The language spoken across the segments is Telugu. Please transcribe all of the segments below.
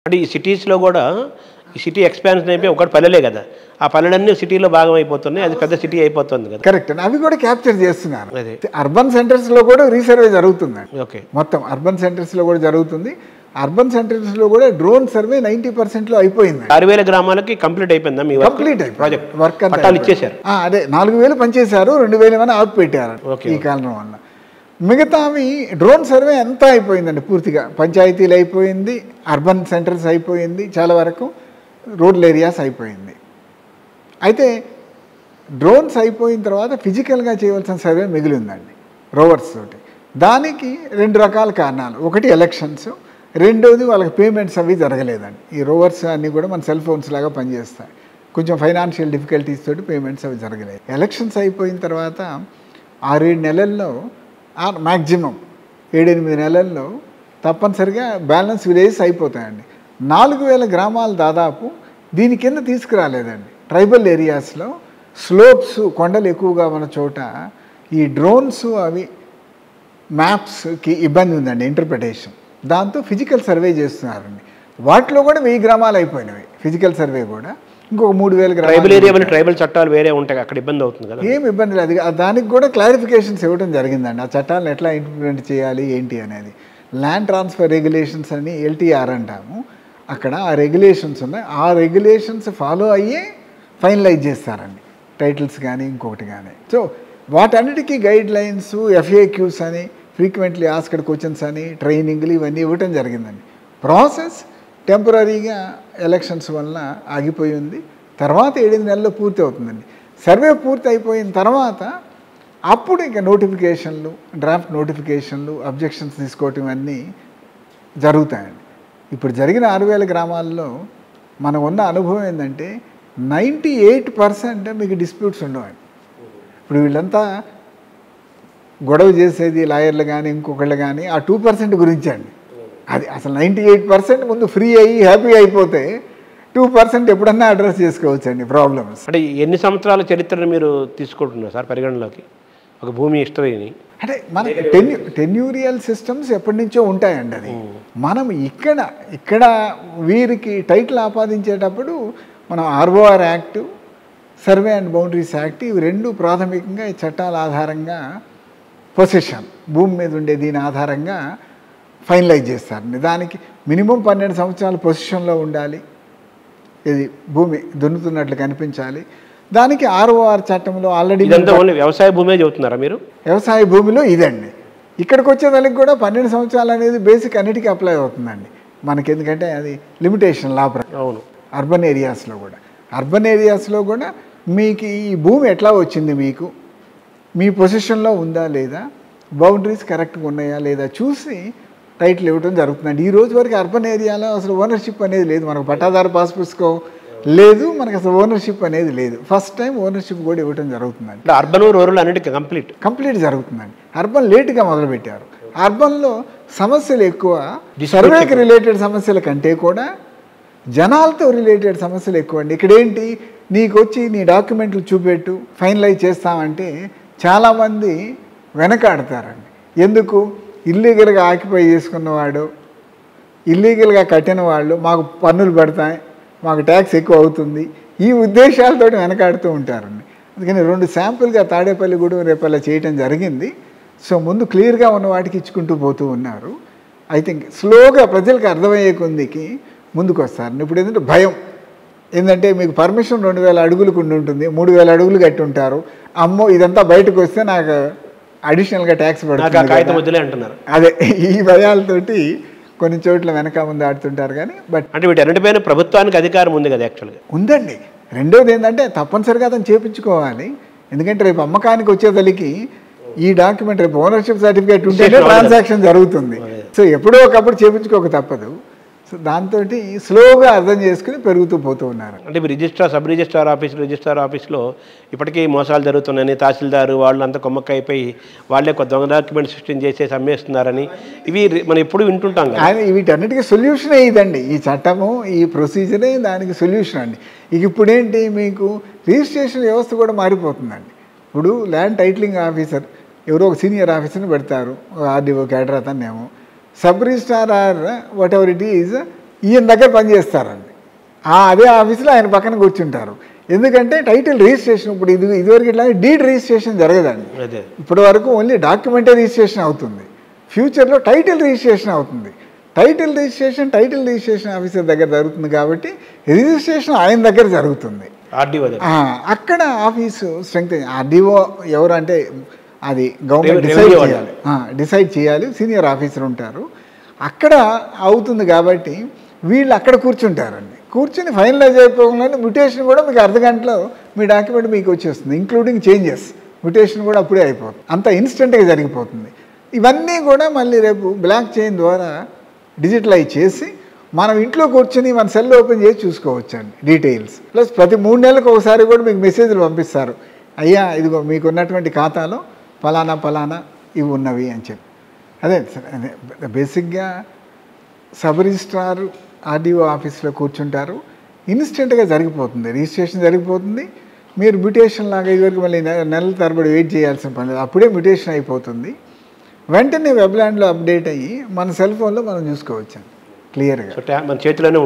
అంటే ఈ సిటీస్లో కూడా ఈ సిటీ ఎక్స్పాన్షన్ అయిపోయి ఒకటి పల్లెలే కదా, ఆ పల్లెలన్నీ సిటీలో భాగం అయిపోతున్నాయి, అది పెద్ద సిటీ అయిపోతుంది కదా. కరెక్ట్ అండి, అవి కూడా క్యాప్చర్ చేస్తున్నారు. అదే అర్బన్ సెంటర్స్లో కూడా రీసర్వే జరుగుతుందండి. ఓకే, మొత్తం అర్బన్ సెంటర్స్లో కూడా జరుగుతుంది. అర్బన్ సెంటర్స్లో కూడా డ్రోన్ సర్వే 90% అయిపోయింది. 6000 గ్రామాలకి కంప్లీట్ అయిపోయిందా మీ కంప్లీట్ ప్రాజెక్ట్? వర్క్ అంతా పట్టాలు ఇచ్చేశారు. అదే 4000 పనిచేశారు, 2000 ఏమైనా ఆపు పెట్టారు ఈ కాలం వల్ల. మిగతావి డ్రోన్ సర్వే అంతా అయిపోయిందండి పూర్తిగా. పంచాయతీలు అయిపోయింది, అర్బన్ సెంటర్స్ అయిపోయింది, చాలా వరకు రూరల్ ఏరియాస్ అయిపోయింది. అయితే డ్రోన్స్ అయిపోయిన తర్వాత ఫిజికల్గా చేయవలసిన సర్వే మిగిలిందండి రోవర్స్ తోటి. దానికి 2 రకాల కారణాలు. ఒకటి ఎలక్షన్స్, రెండోది వాళ్ళకి పేమెంట్స్ అవి జరగలేదండి. ఈ రోవర్స్ అన్నీ కూడా మన సెల్ ఫోన్స్ లాగా పనిచేస్తాయి. కొంచెం ఫైనాన్షియల్ డిఫికల్టీస్ తోటి పేమెంట్స్ అవి జరగలేదు. ఎలక్షన్స్ అయిపోయిన తర్వాత 6-7 నెలల్లో మ్యాక్సిమం 7-8 నెలల్లో తప్పనిసరిగా బ్యాలెన్స్ విలేజెస్ అయిపోతాయండి. 4000 గ్రామాలు దాదాపు దీని కింద తీసుకురాలేదండి. ట్రైబల్ ఏరియాస్లో స్లోప్స్, కొండలు ఎక్కువగా ఉన్న చోట ఈ డ్రోన్స్ అవి మ్యాప్స్కి ఇబ్బంది ఉందండి ఇంటర్ప్రిటేషన్. దాంతో ఫిజికల్ సర్వే చేస్తున్నారండి. వాటిలో కూడా 1000 గ్రామాలు అయిపోయినవి ఫిజికల్ సర్వే కూడా. ఇంకొక 3000 ట్రైబల్ ఏరియా ట్రైబల్ చట్టాలు వేరే ఉంటాయి, అక్కడ ఇబ్బంది అవుతుంది కదా. ఏం ఇబ్బంది లేదు, దానికి కూడా క్లారిఫికేషన్స్ ఇవ్వడం జరిగిందండి. ఆ చట్టాలను ఎట్లా ఇంప్లిమెంట్ చేయాలి ఏంటి అనేది. ల్యాండ్ ట్రాన్స్ఫర్ రెగ్యులేషన్స్ అని LTR అంటాము. అక్కడ ఆ రెగ్యులేషన్స్ ఉన్నాయి, ఆ రెగ్యులేషన్స్ ఫాలో అయ్యే ఫైనలైజ్ చేస్తారండి టైటిల్స్ కానీ ఇంకొకటి కానీ. సో వాటన్నిటికీ గైడ్ లైన్స్, FAQs అని, ఫ్రీక్వెంట్లీ ఆస్క్డ్ క్వశ్చన్స్ అని, ట్రైనింగ్లు ఇవన్నీ ఇవ్వటం జరిగిందండి. ప్రాసెస్ టెంపరీగా ఎలక్షన్స్ వల్ల ఆగిపోయి ఉంది. తర్వాత 7 నెలల్లో పూర్తి అవుతుందండి. సర్వే పూర్తి అయిపోయిన తర్వాత అప్పుడు ఇక నోటిఫికేషన్లు, డ్రాఫ్ట్ నోటిఫికేషన్లు, అబ్జెక్షన్స్ తీసుకోవటం అన్నీ జరుగుతాయండి. ఇప్పుడు జరిగిన 6000 గ్రామాల్లో మనం ఉన్న అనుభవం ఏంటంటే 98% మీకు డిస్ప్యూట్స్ ఉండవండి. ఇప్పుడు వీళ్ళంతా గొడవ చేసేది లాయర్లు కానీ ఇంకొకళ్ళు కానీ ఆ 2% గురించి అండి. అది అసలు 98% ముందు ఫ్రీ అయ్యి హ్యాపీ అయిపోతే 2% ఎప్పుడన్నా అడ్రస్ చేసుకోవచ్చండి ప్రాబ్లమ్స్. అంటే ఎన్ని సంవత్సరాల చరిత్రను మీరు తీసుకుంటున్నారు సార్ పరిగణలోకి ఒక భూమి హిస్టరీని? అంటే మనకి టెన్యూరియల్ సిస్టమ్స్ ఎప్పటి నుంచో ఉంటాయండి. అది మనం ఇక్కడ వీరికి టైటిల్ ఆపాదించేటప్పుడు మనం ROR act, survey and boundaries act, ఇవి 2 ప్రాథమికంగా ఈ చట్టాల ఆధారంగా పొసెషన్, భూమి మీద ఉండే దీని ఆధారంగా ఫైనలైజ్ చేస్తారండి. దానికి మినిమం 12 సంవత్సరాలు పొజిషన్లో ఉండాలి, ఇది భూమి దున్నుతున్నట్లు కనిపించాలి. దానికి ROR చట్టంలో ఆల్రెడీ వ్యవసాయ భూమే చెబుతున్నారా మీరు? వ్యవసాయ భూమిలో ఇదండి. ఇక్కడికి వచ్చేదానికి కూడా 12 సంవత్సరాలు అనేది బేసిక్ అన్నిటికీ అప్లై అవుతుందండి మనకి. ఎందుకంటే అది లిమిటేషన్ లా ప్రకారం. అవును, అర్బన్ ఏరియాస్లో కూడా మీకు ఈ భూమి ఎట్లా వచ్చింది, మీకు మీ పొజిషన్లో ఉందా లేదా, బౌండరీస్ కరెక్ట్గా ఉన్నాయా లేదా చూసి టైటిల్ ఇవ్వడం జరుగుతుందండి. ఈ రోజు వరకు అర్బన్ ఏరియాలో అసలు ఓనర్షిప్ అనేది లేదు. మనకు పట్టాదారు పాస్ పుస్తకం లేదు, మనకు అసలు ఓనర్షిప్ అనేది లేదు. ఫస్ట్ టైం ఓనర్షిప్ కూడా ఇవ్వడం జరుగుతుందండి. అర్బన్ రూరల్ అన్నిటికీ కంప్లీట్ జరుగుతుందండి. అర్బన్ లేటుగా మొదలుపెట్టారు. అర్బన్లో సమస్యలు ఎక్కువ, సర్వేకి రిలేటెడ్ సమస్యల కంటే కూడా జనాలతో రిలేటెడ్ సమస్యలు ఎక్కువ అండి. ఇక్కడేంటి, నీకు వచ్చి నీ డాక్యుమెంట్లు చూపెట్టు ఫైనలైజ్ చేస్తామంటే చాలామంది వెనకాడతారండి. ఎందుకు? ఇల్లీగల్గా ఆక్యుపై చేసుకున్నవాడు, ఇల్లీగల్గా కట్టిన వాళ్ళు మాకు పన్నులు పడతాయి, మాకు ట్యాక్స్ ఎక్కువ అవుతుంది, ఈ ఉద్దేశాలతో వెనకాడుతూ ఉంటారండి. అందుకని 2 శాంపుల్గా తాడేపల్లిగూడెం రేపల్లా చేయటం జరిగింది. సో ముందు క్లియర్గా ఉన్న వాటికి ఇచ్చుకుంటూ పోతూ ఉన్నారు. ఐ థింక్ స్లోగా ప్రజలకు అర్థమయ్యే కొందికి ముందుకు వస్తారు. ఇప్పుడు ఏంటంటే భయం ఏంటంటే, మీకు పర్మిషన్ 2000 అడుగులకు ఉంటుంది, 3000 అడుగులు కట్టి ఉంటారు, అమ్మో ఇదంతా బయటకు వస్తే నాకు అడిషనల్గా ట్యాక్స్ పడుతుంది అంటున్నారు. అదే ఈ భయాలతోటి కొన్ని చోట్ల వెనక ముందు ఆడుతుంటారు. కానీ బట్ అంటే వీటన్నిటిపైన ప్రభుత్వానికి అధికారం ఉంది కదా, యాక్చువల్గా ఉందండి. రెండోది ఏంటంటే తప్పనిసరిగా అతను చేయించుకోవాలి. ఎందుకంటే రేపు అమ్మకానికి వచ్చేదలికి ఈ డాక్యుమెంట్, రేపు ఓనర్షిప్ సర్టిఫికేట్ ఉంటేనే ట్రాన్సాక్షన్ జరుగుతుంది. సో ఎప్పుడో ఒకప్పుడు చేయించుకోక తప్పదు. సో దాంతో స్లోగా అర్థం చేసుకుని పెరుగుతూ పోతూ ఉన్నారు. అంటే రిజిస్ట్రార్, సబ్ రిజిస్ట్రార్ ఆఫీస్లో ఇప్పటికీ మోసాలు జరుగుతున్నాయని, తహసీల్దారు వాళ్ళు అంతా కొమ్మక్క అయిపోయి వాళ్ళే కొత్త దొంగ డాక్యుమెంట్ సృష్టించి చేసేసి అమ్మేస్తున్నారని ఇవి మనం ఎప్పుడు వింటుంటాం. కానీ వీటన్నిటికీ సొల్యూషనే ఇదండి, ఈ చట్టము, ఈ ప్రొసీజరే దానికి సొల్యూషన్ అండి. ఇక ఇప్పుడేంటి, మీకు రిజిస్ట్రేషన్ వ్యవస్థ కూడా మారిపోతుందండి. ఇప్పుడు ల్యాండ్ టైటిలింగ్ ఆఫీసర్ ఎవరో ఒక సీనియర్ ఆఫీసర్ని పెడతారు, RDO క్యాడర్ అతన్నేమో, sub registrar or whatever it is ఈయన దగ్గర పనిచేస్తారండి. అదే ఆఫీస్లో ఆయన పక్కన కూర్చుంటారు. ఎందుకంటే టైటిల్ రిజిస్ట్రేషన్ ఇప్పుడు ఇదివరకు ఇట్లా డీడ్ రిజిస్ట్రేషన్ జరగదండి. ఇప్పటి వరకు ఓన్లీ డాక్యుమెంటరీ రిజిస్ట్రేషన్ అవుతుంది. ఫ్యూచర్లో టైటిల్ రిజిస్ట్రేషన్ అవుతుంది. టైటిల్ రిజిస్ట్రేషన్ ఆఫీసర్ దగ్గర జరుగుతుంది కాబట్టి రిజిస్ట్రేషన్ ఆయన దగ్గర జరుగుతుంది. అక్కడ ఆఫీసు స్ట్రెంగ్త్. ఆర్డీఓ ఎవరు అంటే అది గవర్నమెంట్ డిసైడ్ చేయాలి. సీనియర్ ఆఫీసర్ ఉంటారు. అక్కడ అవుతుంది కాబట్టి వీళ్ళు అక్కడ కూర్చుంటారండి. కూర్చుని ఫైనలైజ్ అయిపోగానే మ్యుటేషన్ కూడా మీకు అర్ధగంటలో మీ డాక్యుమెంట్ మీకు వచ్చేస్తుంది, ఇంక్లూడింగ్ చేంజెస్. మ్యుటేషన్ కూడా అప్పుడే అయిపోతుంది. అంత ఇన్స్టెంట్గా జరిగిపోతుంది. ఇవన్నీ కూడా మళ్ళీ రేపు బ్లాక్ చైన్ ద్వారా డిజిటలైజ్ చేసి మనం ఇంట్లో కూర్చొని మన సెల్ ఓపెన్ చేసి చూసుకోవచ్చండి డీటెయిల్స్. ప్లస్ ప్రతి 3 నెలలకు ఒకసారి కూడా మీకు మెసేజ్లు పంపిస్తారు, అయ్యా ఇదిగో మీకు ఉన్నటువంటి ఖాతాలో ఫలానా ఇవి ఉన్నవి అని చెప్పి. అదే బేసిక్గా సబ్ రిజిస్ట్రార్ ఆర్డీఓ ఆఫీస్లో కూర్చుంటారు. ఇన్స్టెంట్గా జరిగిపోతుంది, రిజిస్ట్రేషన్ జరిగిపోతుంది. మీరు మ్యుటేషన్ లాగా ఇదివరకు మళ్ళీ నెలల తరబడి వెయిట్ చేయాల్సిన పని లేదు. అప్పుడే మ్యుటేషన్ అయిపోతుంది. వెంటనే వెబ్లాండ్లో అప్డేట్ అయ్యి మన సెల్ ఫోన్లో మనం చూసుకోవచ్చు క్లియర్గా. మన చేతిలోనే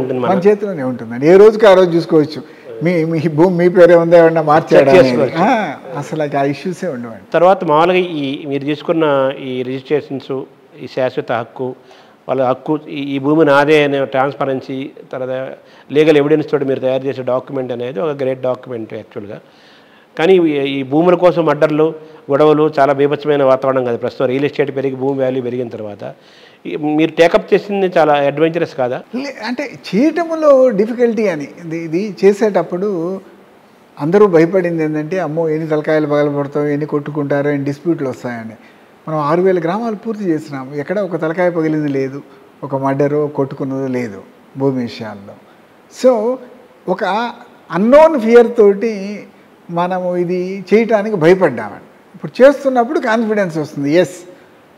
ఉంటుందండి. ఏ రోజుకి ఆ రోజు చూసుకోవచ్చు. మీ భూమి మీ పేరే ఉందా ఏమన్నా మార్చాడా, అసలు ఆ ఇష్యూసే ఉండవండి. తర్వాత మామూలుగా మీరు తీసుకున్న ఈ రిజిస్ట్రేషన్స్, ఈ శాశ్వత హక్కు, వాళ్ళ హక్కు, ఈ భూమి నాదే అనే ట్రాన్స్పరెన్సీ, తర్వాత లీగల్ ఎవిడెన్స్ తోటి మీరు తయారు చేసే డాక్యుమెంట్ అనేది ఒక గ్రేట్ డాక్యుమెంట్ యాక్చువల్గా. కానీ ఈ భూముల కోసం అడ్డర్లు, గొడవలు, చాలా బీభత్సమైన వాతావరణం కదా ప్రస్తుతం. రియల్ ఎస్టేట్ పెరిగి భూమి వాల్యూ పెరిగిన తర్వాత మీరు టేకప్ చేసింది చాలా అడ్వెంచరస్ కాదా? అంటే చేయటంలో డిఫికల్టీ అని ఇది చేసేటప్పుడు అందరూ భయపడింది ఏంటంటే, అమ్మో ఎన్ని తలకాయలు పగలబడతావు, ఎన్ని కొట్టుకుంటారో, ఎన్ని డిస్ప్యూట్లు వస్తాయని. మనం 6000 గ్రామాలు పూర్తి చేసినాము. ఎక్కడ ఒక తలకాయ పగిలింది లేదు, ఒక మర్డరో కొట్టుకున్నదో లేదు భూమి విషయాల్లో. సో ఒక అన్నోన్ ఫియర్ తోటి మనము ఇది చేయటానికి భయపడ్డామండి. ఇప్పుడు చేస్తున్నప్పుడు కాన్ఫిడెన్స్ వస్తుంది, ఎస్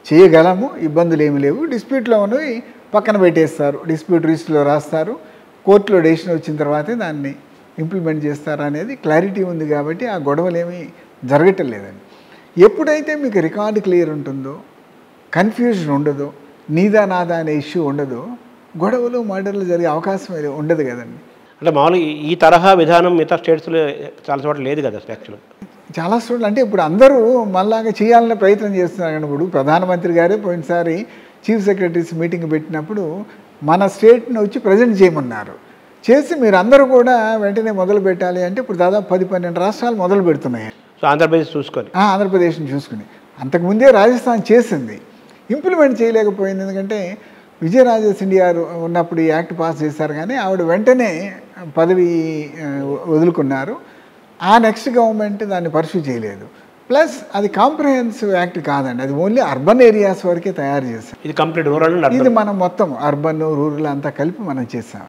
చేయగలము, ఇబ్బందులు ఏమి లేవు. డిస్ప్యూట్లో ఉన్నవి పక్కన పెట్టేస్తారు, డిస్ప్యూట్ రిజిస్టర్లో రాస్తారు, కోర్టులో డెసిషన్ వచ్చిన తర్వాతే దాన్ని ఇంప్లిమెంట్ చేస్తారు అనేది క్లారిటీ ఉంది. కాబట్టి ఆ గొడవలు ఏమీ జరగటం లేదండి. ఎప్పుడైతే మీకు రికార్డు క్లియర్ ఉంటుందో, కన్ఫ్యూజన్ ఉండదో, నీదా నాదా అనే ఇష్యూ ఉండదో, గొడవలు మర్డర్లు జరిగే అవకాశం ఉండదు కదండి. అంటే మామూలుగా ఈ తరహా విధానం మిగతా స్టేట్స్లో చాలా చోట్ల లేదు కదా యాక్చువల్గా. చాలా చోట్ల అంటే ఇప్పుడు అందరూ మళ్ళాగా చేయాలనే ప్రయత్నం చేస్తున్నారు. కానీ ఇప్పుడు ప్రధానమంత్రి గారే పోయినసారి చీఫ్ సెక్రటరీస్ మీటింగ్ పెట్టినప్పుడు మన స్టేట్ని వచ్చి ప్రజెంట్ చేయమన్నారు. చేసి మీరు అందరూ కూడా వెంటనే మొదలు పెట్టాలి అంటే ఇప్పుడు దాదాపు 10-12 రాష్ట్రాలు మొదలు పెడుతున్నాయి. సో ఆంధ్రప్రదేశ్ని చూసుకుని అంతకుముందే రాజస్థాన్ చేసింది, ఇంప్లిమెంట్ చేయలేకపోయింది. ఎందుకంటే విజయరాజే సింధియా ఉన్నప్పుడు ఈ యాక్ట్ పాస్ చేశారు, కానీ ఆవిడ వెంటనే పదవి వదులుకున్నారు. ఆ నెక్స్ట్ గవర్నమెంట్ దాన్ని పర్సూ చేయలేదు. ప్లస్ అది కాంప్రహెన్సివ్ యాక్ట్ కాదండి, అది ఓన్లీ అర్బన్ ఏరియాస్ వరకే తయారు చేశాం. ఇది కంప్లీట్ రూరల్, ఇది మనం మొత్తం అర్బన్ రూరల్ అంతా కలిపి మనం చేసాం.